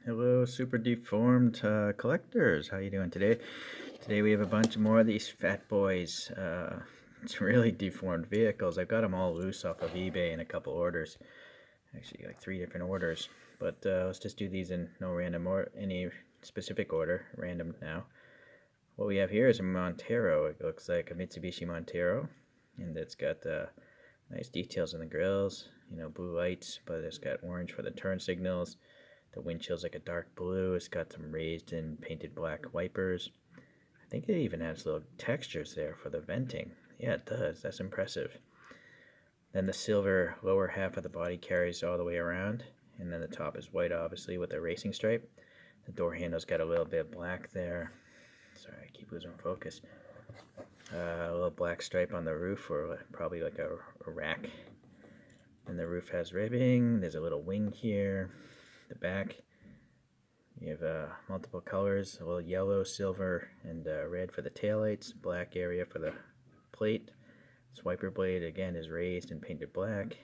Hello, super deformed collectors. How you doing today? Today we have a bunch more of these Phat Boyz. It's really deformed vehicles. I've got them all loose off of eBay in a couple orders. Actually, like 3 different orders. But let's just do these in no random or any specific order. Random now. What we have here is a Montero. It looks like a Mitsubishi Montero, and it's got nice details in the grills. You know, blue lights, but it's got orange for the turn signals. The windshield's like a dark blue. It's got some raised and painted black wipers. I think it even has little textures there for the venting. Yeah, it does. That's impressive. Then the silver lower half of the body carries all the way around. And then the top is white, obviously, with a racing stripe. The door handle's got a little bit of black there. Sorry, I keep losing focus. A little black stripe on the roof, or probably like a rack. And the roof has ribbing. There's a little wing here. The back, you have multiple colors, a little yellow, silver, and red for the taillights, black area for the plate. This wiper blade, again, is raised and painted black.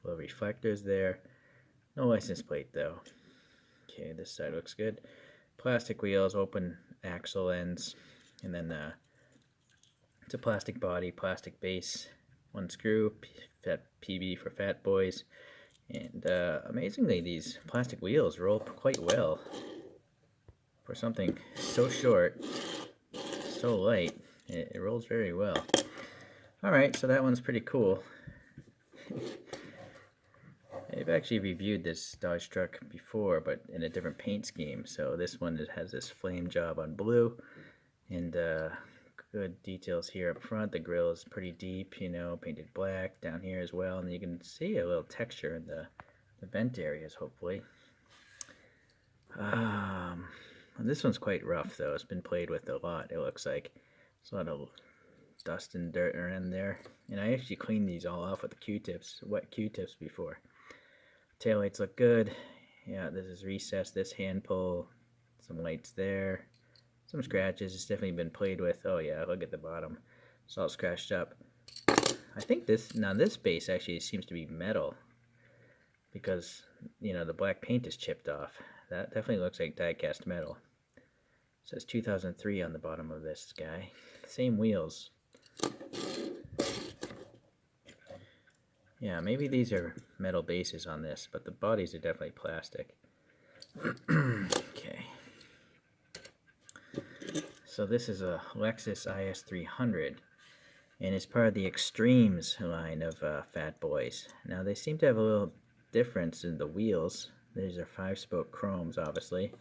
Little reflectors there. No license plate, though. Okay, this side looks good. Plastic wheels, open axle ends, and then it's a plastic body, plastic base, one screw, PB for Phat Boyz. And amazingly, these plastic wheels roll quite well for something so short, so light. It rolls very well. Alright, so that one's pretty cool. I've actually reviewed this Dodge truck before, but in a different paint scheme. So this one, it has this flame job on blue, and good details here up front. The grill is pretty deep, you know, painted black down here as well, and you can see a little texture in the vent areas, hopefully. This one's quite rough, though. It's been played with a lot, it looks like. There's a lot of dust and dirt around there. And I actually cleaned these all off with the Q-tips, wet Q-tips before. Taillights look good. Yeah, this is recessed, this hand pull. Some lights there. Some scratches. It's definitely been played with. Oh yeah, look at the bottom. It's all scratched up. I think this base actually seems to be metal, because, you know, the black paint is chipped off. That definitely looks like die-cast metal. It says 2003 on the bottom of this guy. Same wheels. Yeah, maybe these are metal bases on this, but the bodies are definitely plastic. Okay. So this is a Lexus IS-300, and it's part of the Extremes line of Phat Boyz. Now they seem to have a little difference in the wheels. These are 5-spoke chromes, obviously,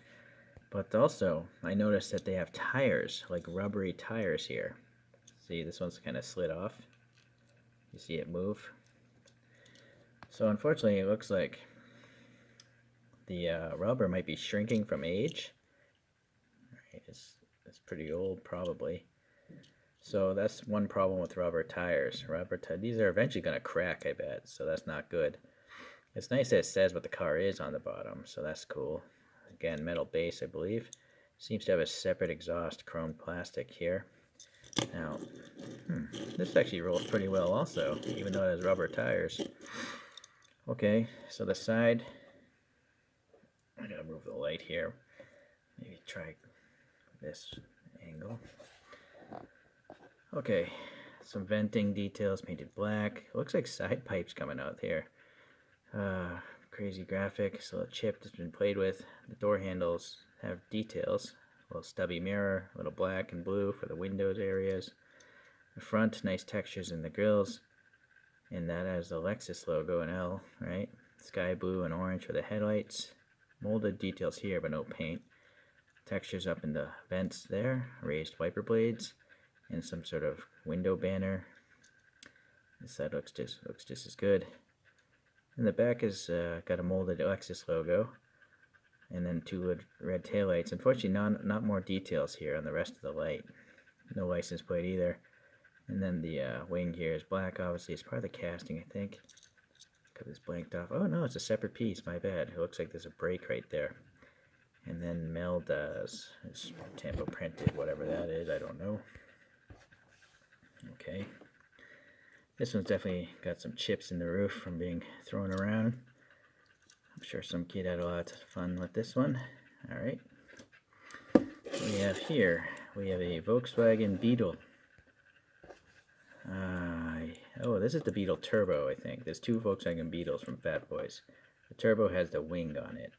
but also I noticed that they have tires, like rubbery tires here. See, this one's kind of slid off. You see it move. So unfortunately, it looks like the rubber might be shrinking from age. It's pretty old, probably. So that's one problem with rubber tires. These are eventually going to crack, I bet, so that's not good. It's nice that it says what the car is on the bottom, so that's cool. Again, metal base, I believe. Seems to have a separate exhaust, chrome plastic here. Now, this actually rolls pretty well also, even though it has rubber tires. Okay, so the side, I gotta move the light here. Maybe try this angle. Okay, some venting details painted black. It looks like side pipes coming out here. Crazy graphic, so a chip that's been played with. The door handles have details. A little stubby mirror, a little black and blue for the windows areas. The front, nice textures in the grills. And that has the Lexus logo and L, right? Sky blue and orange for the headlights. Molded details here, but no paint. Textures up in the vents there. Raised wiper blades. And some sort of window banner. This side looks just as good. And the back is got a molded Lexus logo. And then 2 red taillights. Unfortunately, not more details here on the rest of the light. No license plate either. And then the wing here is black, obviously. It's part of the casting, I think. Got this blanked off. Oh, no, it's a separate piece. My bad. It looks like there's a break right there. And then Mel does. It's tampo printed, whatever that is. I don't know. Okay. This one's definitely got some chips in the roof from being thrown around. I'm sure some kid had a lot of fun with this one. All right. We have here, we have a Volkswagen Beetle. Oh, this is the Beetle Turbo, I think. There's two Volkswagen Beetles from Phat Boyz. The Turbo has the wing on it.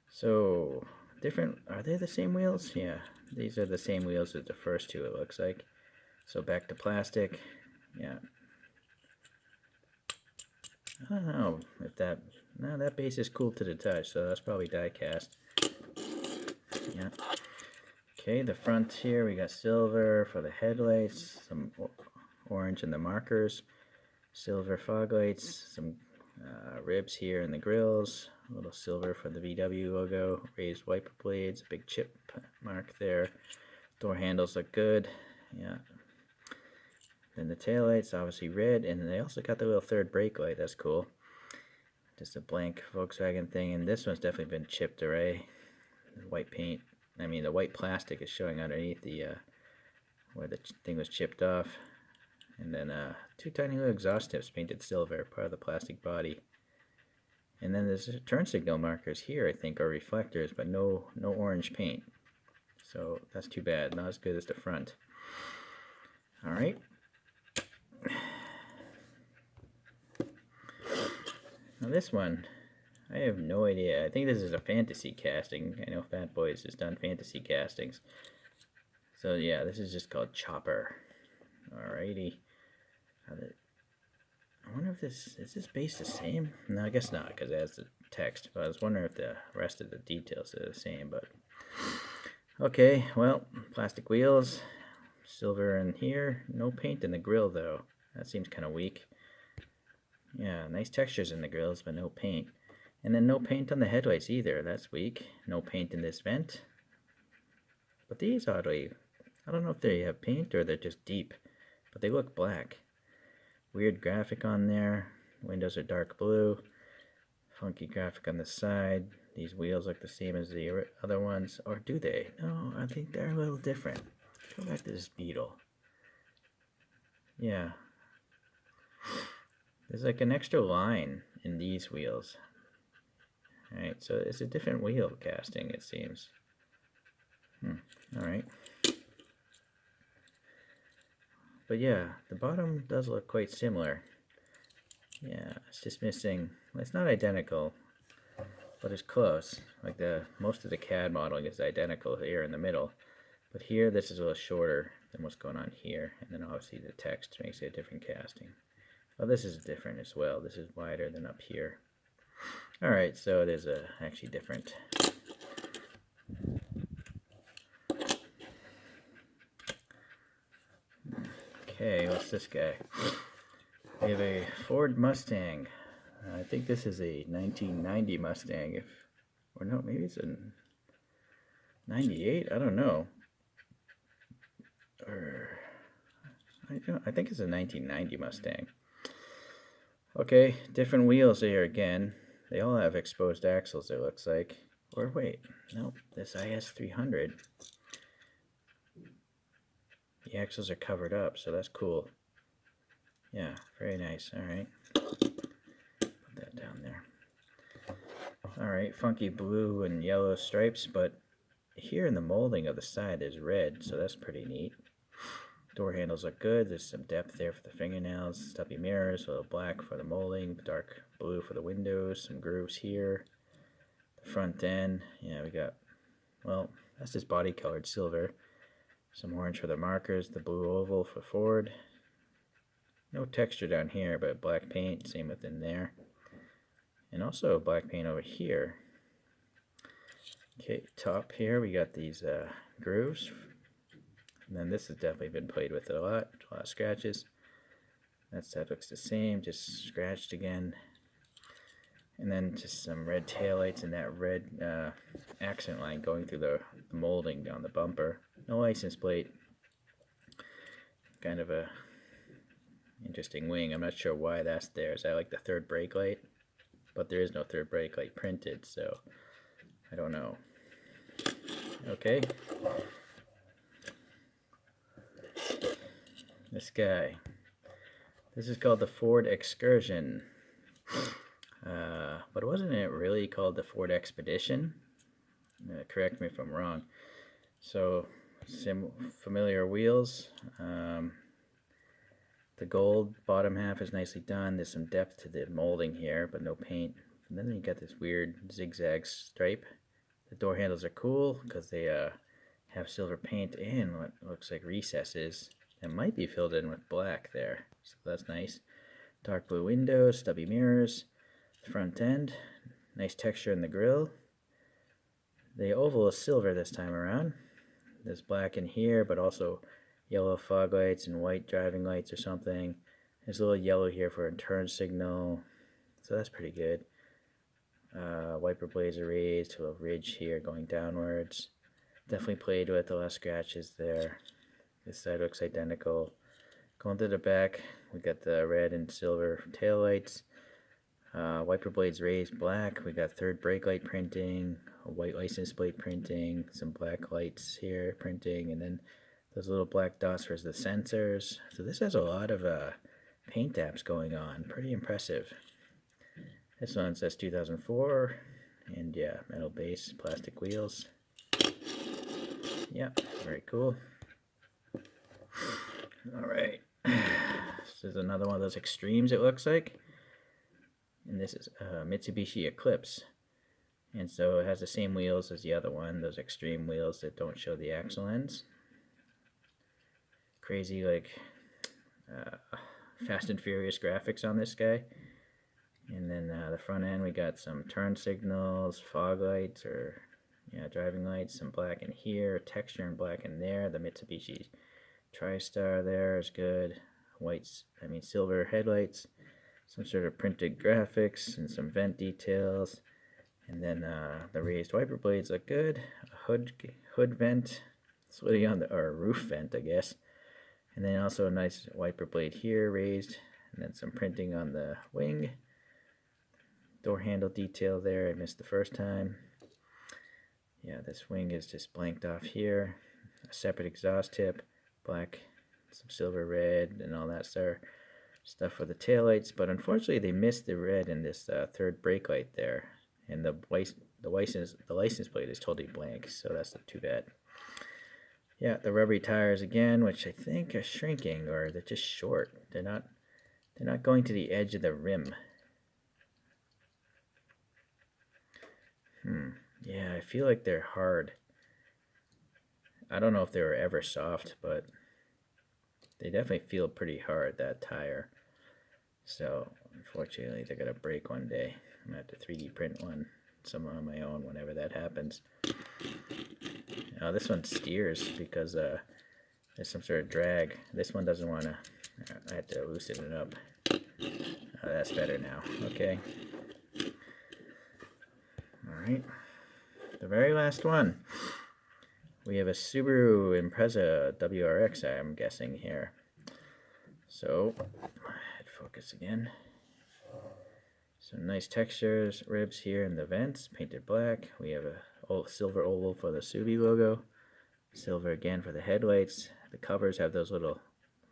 So, different, are they the same wheels? Yeah, these are the same wheels as the first two, it looks like. So back to plastic, yeah. I don't know if that, no, that base is cool to the touch, so that's probably die cast. Yeah. Okay, the front here, we got silver for the headlights, some orange in the markers, silver fog lights, some ribs here in the grills, a little silver for the VW logo, raised wiper blades, a big chip mark there. Door handles look good, yeah. Then the taillights, obviously red, and they also got the little third brake light, that's cool. Just a blank Volkswagen thing, and this one's definitely been chipped away. White paint, I mean the white plastic is showing underneath the where the thing was chipped off. And then two tiny little exhaust tips painted silver, part of the plastic body. And then there's turn signal markers here, I think, are reflectors, but no orange paint. So that's too bad, not as good as the front. Alright. Now this one, I have no idea. I think this is a fantasy casting. I know Phat Boyz has done fantasy castings. So yeah, this is just called Chopper. Alrighty. I wonder if this, is this base the same? No, I guess not, because it has the text. But I was wondering if the rest of the details are the same, but... Okay, well, plastic wheels, silver in here, no paint in the grill though. That seems kind of weak. Yeah, nice textures in the grills, but no paint. And then no paint on the headlights either, that's weak. No paint in this vent. But these oddly, I don't know if they have paint or they're just deep, but they look black. Weird graphic on there. Windows are dark blue. Funky graphic on the side. These wheels look the same as the other ones. Or do they? No, I think they're a little different. Go back to this Beetle. Yeah. There's like an extra line in these wheels. Alright, so it's a different wheel casting, it seems. Alright. But yeah, the bottom does look quite similar. Yeah, it's just missing, well, it's not identical, but it's close. Like most of the CAD modeling is identical here in the middle. But here, this is a little shorter than what's going on here. And then obviously the text makes it a different casting. Oh, this is different as well. This is wider than up here. Alright, so it is actually different. Okay, what's this guy? We have a Ford Mustang. I think this is a 1990 Mustang. Or no, maybe it's a 98. I don't know. Or I think it's a 1990 Mustang. Okay, different wheels here again. They all have exposed axles, it looks like. Or wait, nope, this IS-300. The axles are covered up, so that's cool. Yeah, very nice. Alright. Put that down there. Alright, funky blue and yellow stripes, but here in the molding of the side there's red, so that's pretty neat. Door handles look good. There's some depth there for the fingernails. Stubby mirrors, a little black for the molding, dark blue for the windows, some grooves here. The front end, yeah, we got, well, that's just body colored silver. Some orange for the markers, the blue oval for Ford. No texture down here, but black paint, same within there. And also black paint over here. Okay, top here we got these grooves. And then this has definitely been played with a lot of scratches. That looks the same, just scratched again. And then just some red taillights and that red accent line going through the molding down the bumper. No license plate. Kind of a interesting wing. I'm not sure why that's there. Is that like the third brake light? But there is no third brake light printed, so I don't know. Okay. This guy. This is called the Ford Excursion. but wasn't it really called the Ford Expedition? Correct me if I'm wrong. So, familiar wheels. The gold bottom half is nicely done. There's some depth to the molding here, but no paint. And then you got this weird zigzag stripe. The door handles are cool because they have silver paint and what looks like recesses that might be filled in with black there. So that's nice. Dark blue windows, stubby mirrors. The front end, nice texture in the grille. The oval is silver this time around. There's black in here, but also yellow fog lights and white driving lights or something. There's a little yellow here for a turn signal, so that's pretty good. Wiper blades are raised, a little ridge here going downwards. Definitely played with, a lot of scratches there. This side looks identical. Going to the back, we got the red and silver tail lights. Wiper blades raised black. We got third brake light printing, a white license plate printing, some black lights here printing, and then those little black dots for the sensors. So this has a lot of paint apps going on. Pretty impressive. This one says 2004, and yeah, metal base, plastic wheels. Yeah, very cool. Alright, this is another one of those extremes it looks like. And this is a Mitsubishi Eclipse. And so it has the same wheels as the other one, those extreme wheels that don't show the axle ends. Crazy, like, Fast and Furious graphics on this guy. And then the front end, we got some turn signals, fog lights, or driving lights, some black in here, texture in black in there. The Mitsubishi TriStar there is good. Silver headlights, some sort of printed graphics, and some vent details. And then the raised wiper blades look good. A hood vent, splitting on or roof vent, I guess. And then also a nice wiper blade here raised, and then some printing on the wing. Door handle detail there, I missed the first time. Yeah, this wing is just blanked off here. A separate exhaust tip, black, some silver red, and all that stuff for the taillights. But unfortunately, they missed the red in this third brake light there, and the license plate is totally blank. So that's not too bad. Yeah, the rubbery tires again, which I think are shrinking, or they're just short. They're not going to the edge of the rim. Yeah, I feel like they're hard. I don't know if they were ever soft, but they definitely feel pretty hard, that tire. So, unfortunately, they're going to break one day. I'm going to have to 3D print some on my own whenever that happens. Now, this one steers because there's some sort of drag. This one doesn't want to. I had to loosen it up. Oh, that's better now. Okay. Alright. The very last one. We have a Subaru Impreza WRX, I'm guessing here. So, head focus again. Some nice textures, ribs here in the vents, painted black. We have a silver oval for the Subi logo. Silver again for the headlights. The covers have those little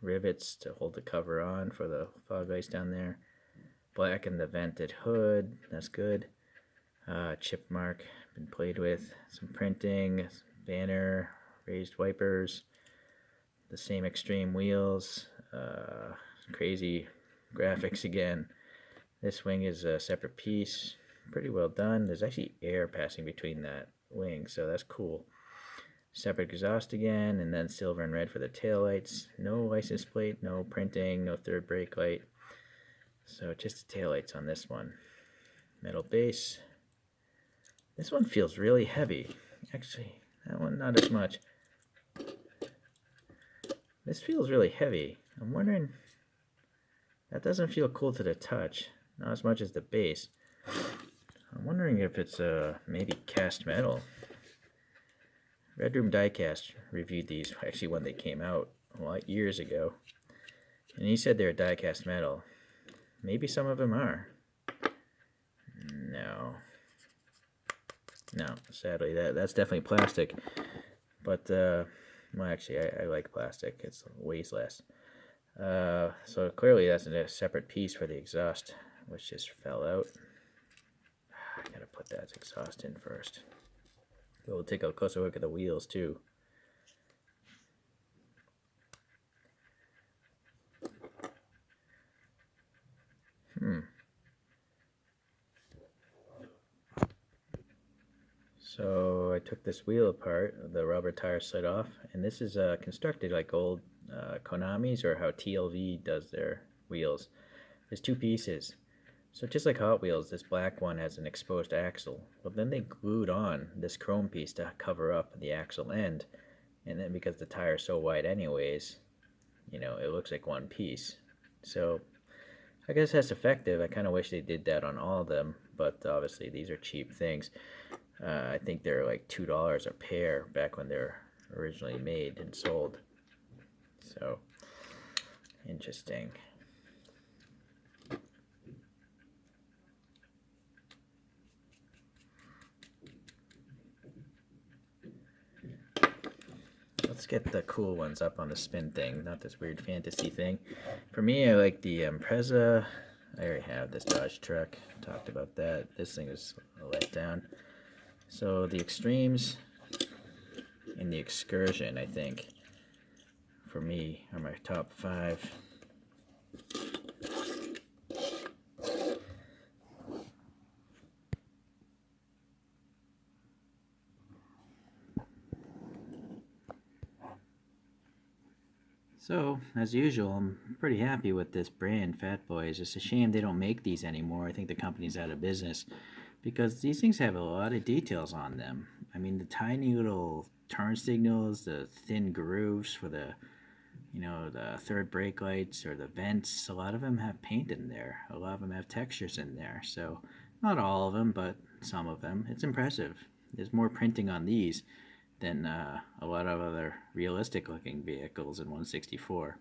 rivets to hold the cover on for the fog lights down there. Black in the vented hood, that's good. Chip mark, been played with. Some printing, banner, raised wipers, the same extreme wheels, crazy graphics again. This wing is a separate piece, pretty well done. There's actually air passing between that wing, so that's cool. Separate exhaust again, and then silver and red for the taillights. No license plate, no printing, no third brake light. So just the taillights on this one. Metal base. This one feels really heavy. Actually, that one not as much. This feels really heavy. I'm wondering, that doesn't feel cool to the touch. Not as much as the base. I'm wondering if it's maybe cast metal. Red Room Diecast reviewed these actually when they came out years ago. And he said they're diecast metal. Maybe some of them are. No, sadly, that's definitely plastic. But, well, actually, I like plastic. It weighs less. So clearly that's a separate piece for the exhaust, which just fell out. put that exhaust in first. We'll take a closer look at the wheels too. So I took this wheel apart, the rubber tire slid off, and this is constructed like old Konami's, or how TLV does their wheels. There's two pieces. So just like Hot Wheels, this black one has an exposed axle, but then they glued on this chrome piece to cover up the axle end, and then because the tire is so wide anyways, you know, it looks like one piece. So I guess that's effective. I kind of wish they did that on all of them, but obviously these are cheap things. I think they're like $2 a pair back when they're originally made and sold. So, interesting. Let's get the cool ones up on the spin thing, not this weird fantasy thing. For me, I like the Impreza. I already have this Dodge truck. Talked about that. This thing is a letdown. So the Extremes and the Excursion, I think, for me, are my top 5. So, as usual, I'm pretty happy with this brand, Phat Boyz. It's a shame they don't make these anymore. I think the company's out of business because these things have a lot of details on them. I mean, the tiny little turn signals, the thin grooves for the, you know, the third brake lights or the vents, a lot of them have paint in there. A lot of them have textures in there. So, not all of them, but some of them. It's impressive. There's more printing on these than a lot of other realistic looking vehicles in 164.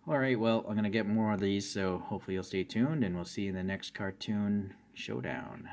Alright, well, I'm going to get more of these, so hopefully you'll stay tuned, and we'll see you in the next cartoon showdown.